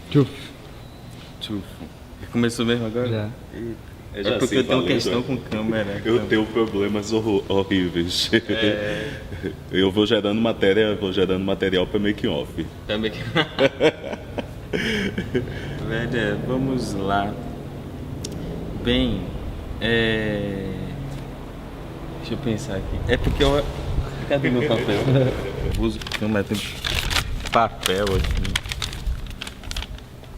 Tchuf. Tchufo. Começou mesmo agora? Já. É porque eu tenho questão com câmera. Eu tenho problemas horríveis. Eu vou gerando material para making off. Também. Velho, vamos lá. Bem, deixa eu pensar aqui. É porque eu... Cadê meu papel? Eu uso câmera, tem papel aqui.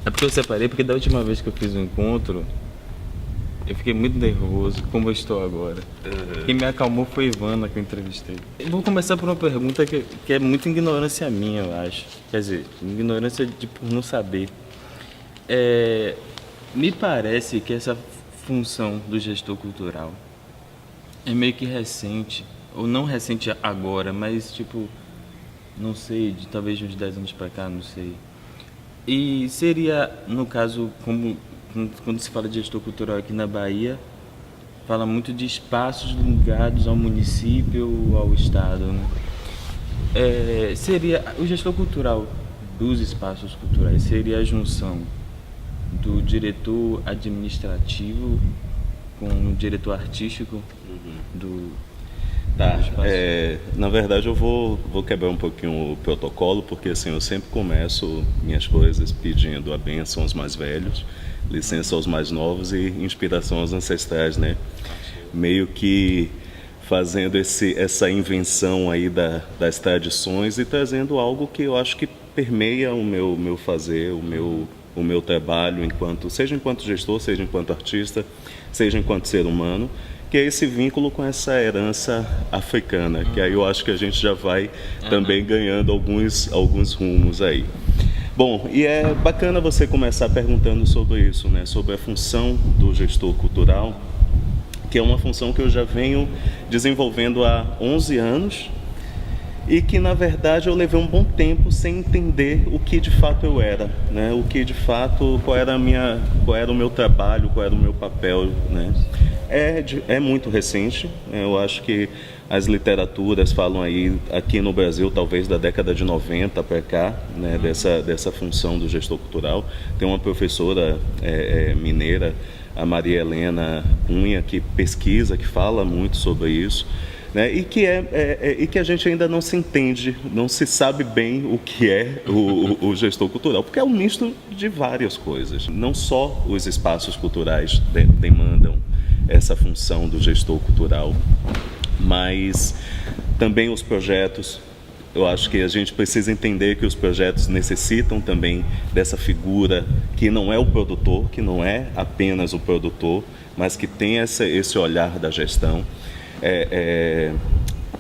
É porque eu separei, porque da última vez que eu fiz um encontro, eu fiquei muito nervoso, como eu estou agora. Quem me acalmou foi Ivana, que eu entrevistei. Eu vou começar por uma pergunta que é muita ignorância minha, eu acho. Quer dizer, ignorância por não saber. Me parece que essa função do gestor cultural é meio que recente, ou não recente agora, mas tipo, não sei, talvez de uns 10 anos pra cá, não sei. E seria, no caso, como quando se fala de gestor cultural aqui na Bahia, fala muito de espaços ligados ao município ou ao estado, né? Seria o gestor cultural dos espaços culturais, seria a junção do diretor administrativo com o diretor artístico do espaço? Na verdade eu vou quebrar um pouquinho o protocolo, porque assim, eu sempre começo minhas coisas pedindo a bênção aos mais velhos, licença aos mais novos e inspiração aos ancestrais, né? Meio que fazendo essa invenção aí das tradições e trazendo algo que eu acho que permeia o meu fazer, o meu trabalho, seja enquanto gestor, seja enquanto artista, seja enquanto ser humano, que é esse vínculo com essa herança africana, que aí eu acho que a gente já vai também ganhando alguns rumos aí. Bom, e é bacana você começar perguntando sobre isso, né? Sobre a função do gestor cultural, que é uma função que eu já venho desenvolvendo há 11 anos e que, na verdade, eu levei um bom tempo sem entender o que de fato eu era, né? O que de fato, qual era o meu trabalho, qual era o meu papel, né? É muito recente, eu acho que as literaturas falam aí, aqui no Brasil, talvez da década de 90 para cá, né, dessa função do gestor cultural. Tem uma professora mineira, a Maria Helena Cunha, que pesquisa, que fala muito sobre isso, né, e que a gente ainda não se entende, não se sabe bem o que é o gestor cultural, porque é um misto de várias coisas. Não só os espaços culturais demandam essa função do gestor cultural, mas também os projetos. Eu acho que a gente precisa entender que os projetos necessitam também dessa figura que não é o produtor, que não é apenas o produtor, mas que tem esse olhar da gestão,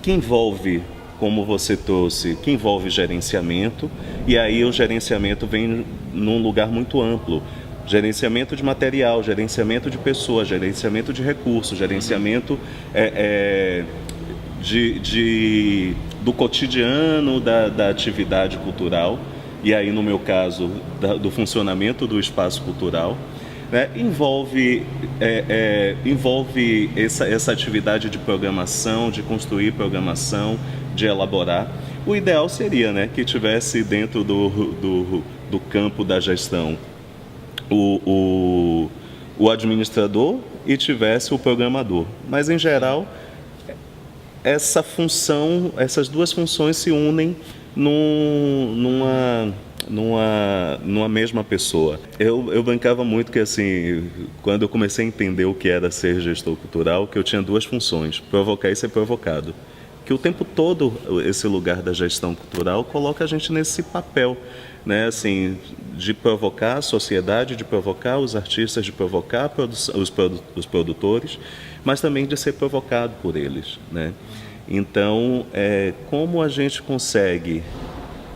que envolve, como você trouxe, que envolve gerenciamento, e aí o gerenciamento vem num lugar muito amplo. Gerenciamento de material, gerenciamento de pessoas, gerenciamento de recursos, gerenciamento do cotidiano da atividade cultural, e aí no meu caso do funcionamento do espaço cultural, né? Envolve essa atividade de programação, de construir programação, de elaborar. O ideal seria, né, que tivesse dentro do campo da gestão o administrador e tivesse o programador. Mas, em geral, essas duas funções se unem numa mesma pessoa. Eu brincava muito que, assim, quando eu comecei a entender o que era ser gestor cultural, que eu tinha duas funções: provocar e ser provocado. Que o tempo todo esse lugar da gestão cultural coloca a gente nesse papel, né, assim, de provocar a sociedade, de provocar os artistas, de provocar os produtores, mas também de ser provocado por eles, né? Então, como a gente consegue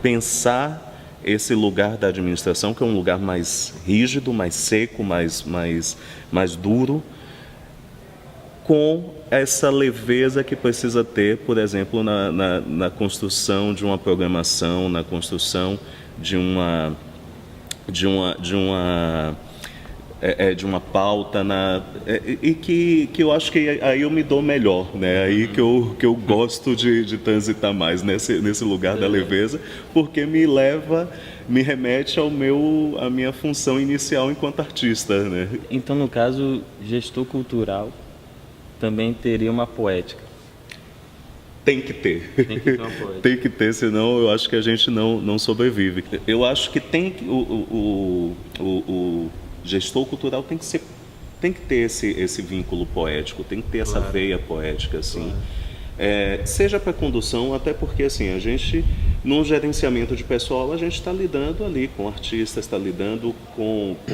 pensar esse lugar da administração, que é um lugar mais rígido, mais seco, mais duro, com essa leveza que precisa ter, por exemplo, na construção de uma programação, na construção de uma pauta, e que eu acho que aí eu me dou melhor, né? Aí que eu gosto de transitar mais nesse lugar da leveza, porque me leva me remete à minha função inicial enquanto artista, né? Então, no caso, gestor cultural também teria uma poética. Tem que ter. Tem que ter uma poética. Tem que ter, senão eu acho que a gente não sobrevive. Eu acho que o gestor cultural tem que ter esse vínculo poético, tem que ter essa veia poética, assim. Seja para condução, até porque assim, a gente, no gerenciamento de pessoal, a gente está lidando ali com artistas, está lidando com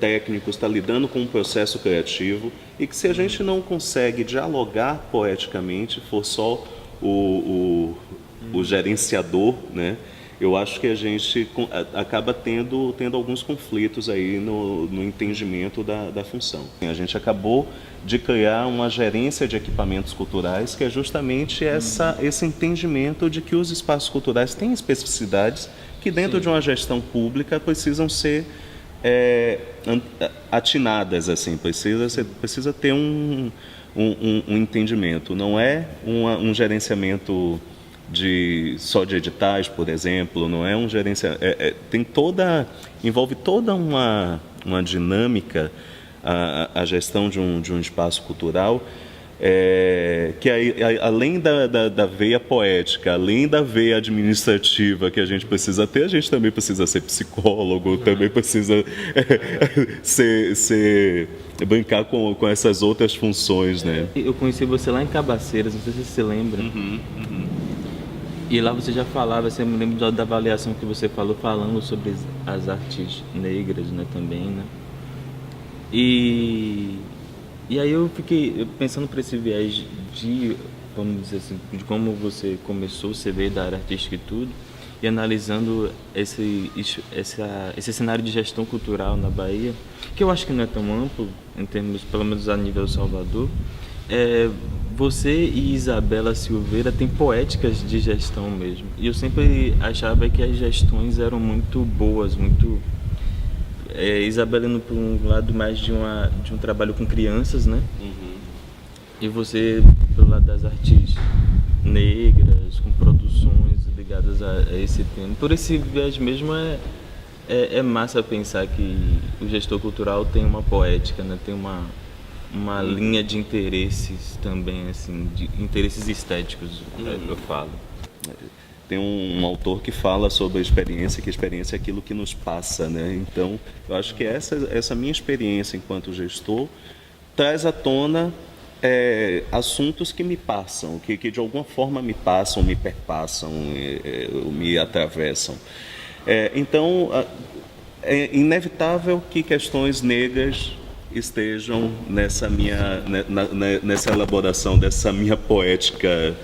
técnicos, está lidando com um processo criativo, e que se a gente não consegue dialogar poeticamente, for só o gerenciador, né? Eu acho que a gente acaba tendo alguns conflitos aí no entendimento da função. A gente acabou de criar uma gerência de equipamentos culturais, que é justamente esse entendimento de que os espaços culturais têm especificidades que dentro de uma gestão pública precisam ser atinadas, assim, precisa ter um entendimento. Não é um gerenciamento só de editais, por exemplo, não é um gerenciamento. Envolve toda uma dinâmica a gestão de um espaço cultural, que além da veia poética, além da veia administrativa que a gente precisa ter, a gente também precisa ser psicólogo, também precisa brincar com essas outras funções, né? Eu conheci você lá em Cabaceiras, não sei se você lembra. E lá você já falava, você me lembra da avaliação que você falando sobre as artes negras, né, também, né? E aí eu fiquei pensando para esse viés vamos dizer assim, de como você começou, você veio da área artística e tudo, e analisando esse cenário de gestão cultural na Bahia, que eu acho que não é tão amplo, em termos, pelo menos a nível Salvador. Você e Isabela Silveira têm poéticas de gestão mesmo. E eu sempre achava que as gestões eram muito boas, muito... Isabela indo para um lado mais de um trabalho com crianças, né? E você pelo lado das artes negras, com produções ligadas a esse tema. Por esse viés mesmo é massa pensar que o gestor cultural tem uma poética, né? Tem uma linha de interesses também, assim, de interesses estéticos, eu falo. Tem um autor que fala sobre a experiência, que a experiência é aquilo que nos passa, né? Então, eu acho que essa minha experiência enquanto gestor traz à tona assuntos que me passam, que de alguma forma me passam, me perpassam, me atravessam. Então, é inevitável que questões negras estejam nessa elaboração dessa minha poética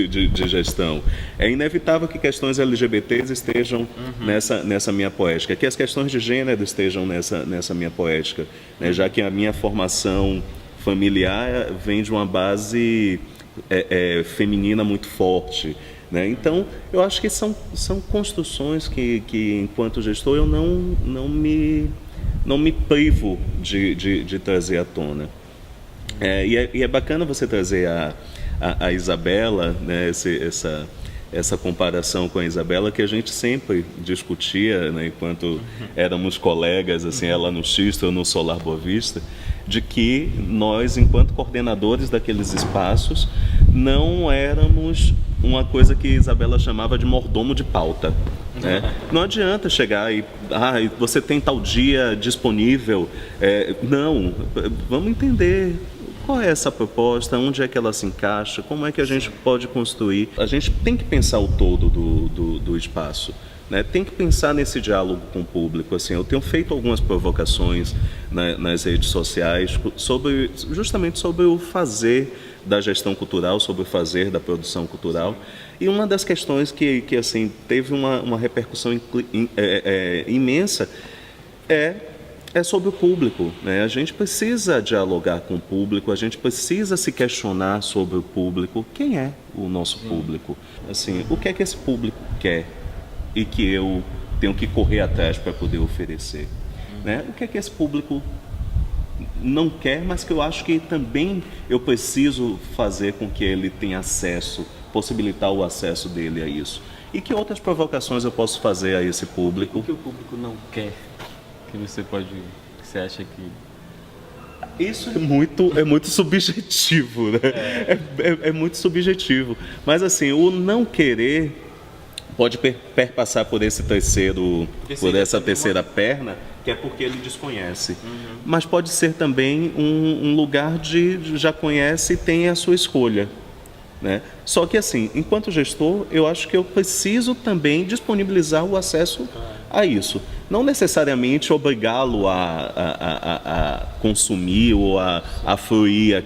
de gestão. É inevitável que questões LGBTs estejam nessa minha poética, que as questões de gênero estejam nessa minha poética, né? Já que a minha formação familiar vem de uma base feminina muito forte, né? Então, eu acho que são construções que enquanto gestor, eu não me privo de trazer à tona. E é bacana você trazer a Isabela, né, essa comparação com a Isabela, que a gente sempre discutia, né, enquanto éramos colegas, assim, ela no Xisto, eu no Solar Boa Vista, de que nós, enquanto coordenadores daqueles espaços, não éramos uma coisa que Isabela chamava de mordomo de pauta. Não adianta chegar e você tem tal dia disponível. Não, vamos entender qual é essa proposta, onde é que ela se encaixa, como é que a gente pode construir. A gente tem que pensar o todo do espaço, né? Tem que pensar nesse diálogo com o público. Assim, eu tenho feito algumas provocações nas redes sociais justamente sobre o fazer da gestão cultural, sobre o fazer da produção cultural. E uma das questões que assim, teve uma repercussão imensa é sobre o público, né? A gente precisa dialogar com o público, a gente precisa se questionar sobre o público. Quem é o nosso público? Assim, o que é que esse público quer e que eu tenho que correr atrás para poder oferecer? Né? O que é que esse público não quer, mas que eu acho que também eu preciso fazer com que ele tenha acesso, possibilitar o acesso dele a isso. E que outras provocações eu posso fazer a esse público? O que o público não quer, que você acha que... Isso é muito subjetivo, né? É muito subjetivo. Mas assim, o não querer pode perpassar por essa terceira perna, que é porque ele desconhece. Mas pode ser também um lugar de já conhece e tem a sua escolha, né? Só que assim, enquanto gestor, eu acho que eu preciso também disponibilizar o acesso a isso. Não necessariamente obrigá-lo a consumir ou a fruir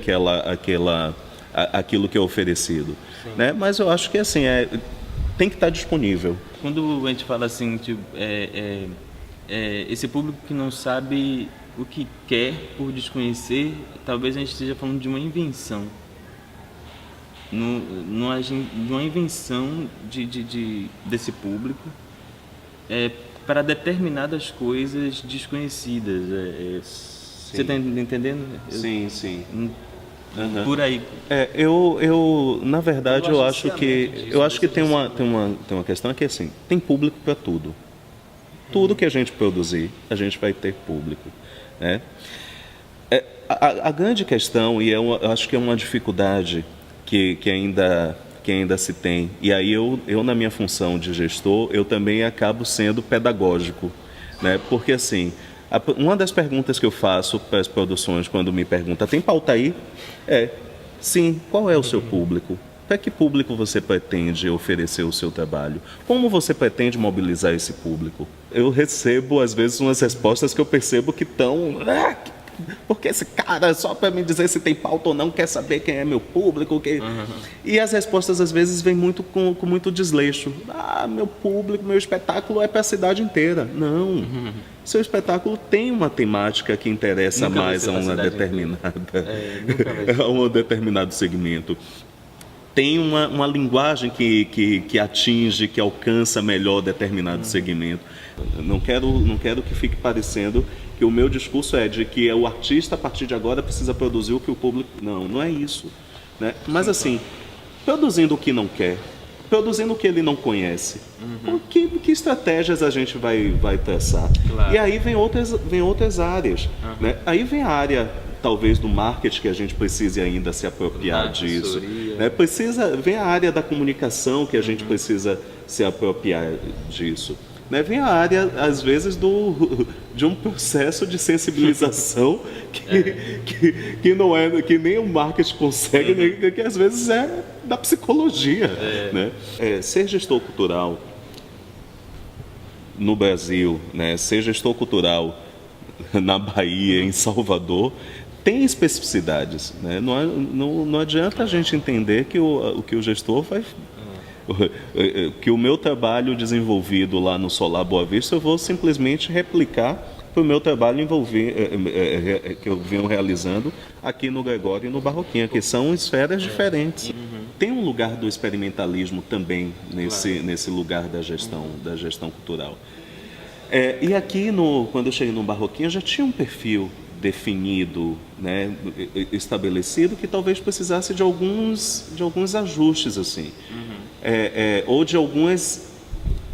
aquilo que é oferecido, né? Mas eu acho que assim, tem que estar disponível. Quando a gente fala assim, tipo, esse público que não sabe o que quer por desconhecer, talvez a gente esteja falando de uma invenção. De uma invenção desse público para determinadas coisas desconhecidas. Você está entendendo? Sim, sim. Por aí. Na verdade, eu acho que tem uma questão que assim, tem público para tudo. Tudo que a gente produzir, a gente vai ter público, né? A grande questão, e eu acho que é uma dificuldade que ainda se tem, e aí eu na minha função de gestor, eu também acabo sendo pedagógico, né? Porque assim, uma das perguntas que eu faço para as produções quando me perguntam, tem pauta aí? Sim, qual é o seu público? Para que público você pretende oferecer o seu trabalho? Como você pretende mobilizar esse público? Eu recebo, às vezes, umas respostas que eu percebo que estão... Porque esse cara, só para me dizer se tem pauta ou não, quer saber quem é meu público. E as respostas, às vezes, vêm com muito desleixo. Meu público, meu espetáculo é para a cidade inteira. Não. Seu espetáculo tem uma temática que interessa mais a uma a um determinado segmento. Tem uma linguagem que atinge, que alcança melhor determinado segmento. Não quero que fique parecendo que o meu discurso é de que o artista, a partir de agora, precisa produzir o que o público... Não é isso, né? Mas assim, produzindo o que não quer, produzindo o que ele não conhece, que estratégias a gente vai traçar? Claro. E aí vem outras áreas, né? Aí vem a área... talvez do marketing, que a gente precise ainda se apropriar disso, né? Vem a área da comunicação, que a gente precisa se apropriar disso, né? Vem a área, às vezes, de um processo de sensibilização que não é, que nem o marketing consegue, que às vezes é da psicologia, né? Ser gestor cultural no Brasil, né? Ser gestor cultural na Bahia, em Salvador, tem especificidades, né? Não adianta a gente entender que o gestor vai... que o meu trabalho desenvolvido lá no Solar Boa Vista eu vou simplesmente replicar para o meu trabalho que eu venho realizando aqui no Gregório e no Barroquinha, que são esferas diferentes. Tem um lugar do experimentalismo também nesse lugar da gestão cultural. E aqui, quando eu cheguei no Barroquinha, já tinha um perfil definido, né, estabelecido, que talvez precisasse de alguns ajustes, assim, ou de algumas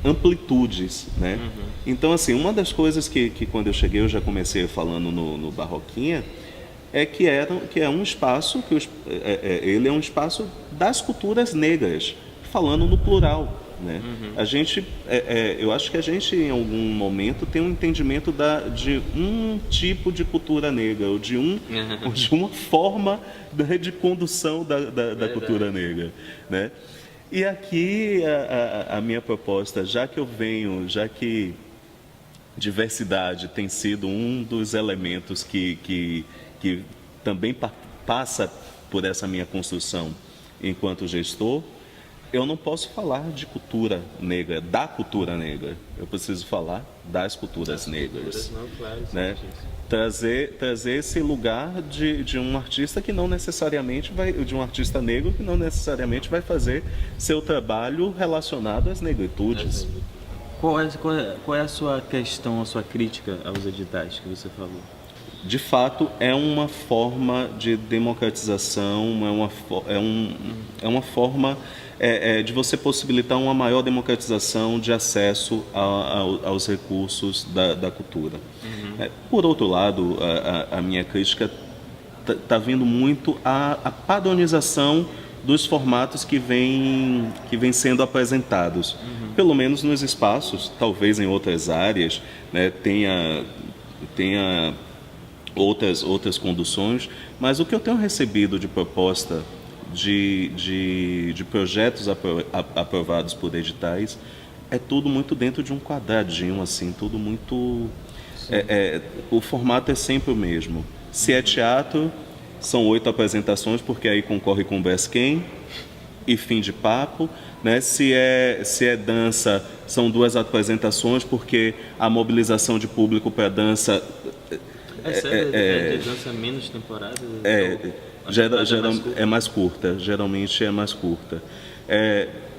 amplitudes, né? Então, assim, uma das coisas que quando eu cheguei, eu já comecei falando no Barroquinha, é que é um espaço, ele é um espaço das culturas negras, falando no plural, né? A gente, eu acho que a gente em algum momento tem um entendimento de um tipo de cultura negra, ou de uma forma de condução da cultura negra, né? E aqui a minha proposta, já que diversidade tem sido um dos elementos que também passa por essa minha construção enquanto gestor, eu não posso falar de cultura negra, da cultura negra. Eu preciso falar das culturas negras. Né? Trazer esse lugar de um artista que não necessariamente de um artista negro que não necessariamente vai fazer seu trabalho relacionado às negritudes. Qual é a sua questão, a sua crítica aos editais que você falou? de fato, é uma forma de democratização, é uma forma de você possibilitar uma maior democratização de acesso aos recursos da cultura. Por outro lado, a minha crítica está vindo muito a padronização dos formatos que vêm sendo apresentados. Pelo menos nos espaços, talvez em outras áreas, né, tenha outras conduções, mas o que eu tenho recebido de proposta de projetos aprovados por editais é tudo muito dentro de um quadradinho, assim, tudo muito... o formato é sempre o mesmo. Se é teatro, são 8 apresentações, porque aí concorre com o Braskem e fim de papo. Né? Se é dança, são 2 apresentações, porque a mobilização de público para dança... de dança menos temporada? É mais curta, geralmente é mais curta.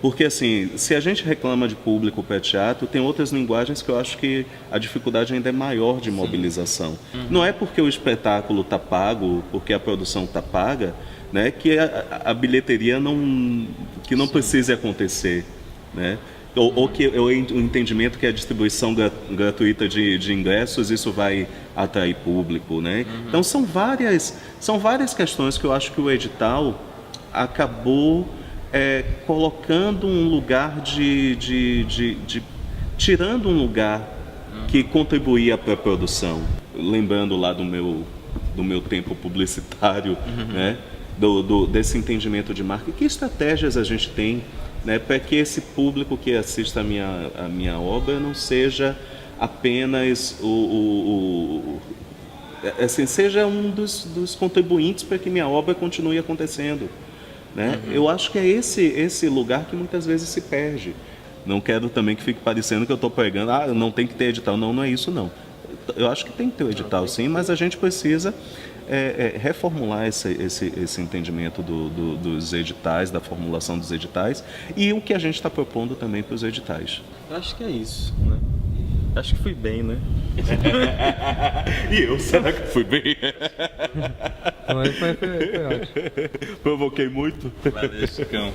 Porque, assim, se a gente reclama de público para teatro, tem outras linguagens que eu acho que a dificuldade ainda é maior de mobilização. Não é porque o espetáculo está pago, porque a produção está paga, né, que a bilheteria não precise acontecer, né? Ou que o entendimento que a distribuição gratuita de ingressos, isso vai atrair público, né? Então são várias questões que eu acho que o edital acabou colocando um lugar tirando um lugar que contribuía para a produção. Lembrando lá do meu tempo publicitário, né? Desse entendimento de marca, que estratégias a gente tem, né, para que esse público que assista a minha obra não seja apenas assim, seja um dos contribuintes para que minha obra continue acontecendo, né? Eu acho que é esse lugar que muitas vezes se perde. Não quero também que fique parecendo que eu estou pregando, não tem que ter edital. Não é isso, não. Eu acho que tem que ter o edital, sim, mas a gente precisa reformular esse entendimento dos editais, da formulação dos editais, e o que a gente está propondo também para os editais. Eu acho que é isso, né? Acho que fui bem, né? E eu, será que fui bem? Foi ótimo. Provoquei muito? Valeu, Chicão.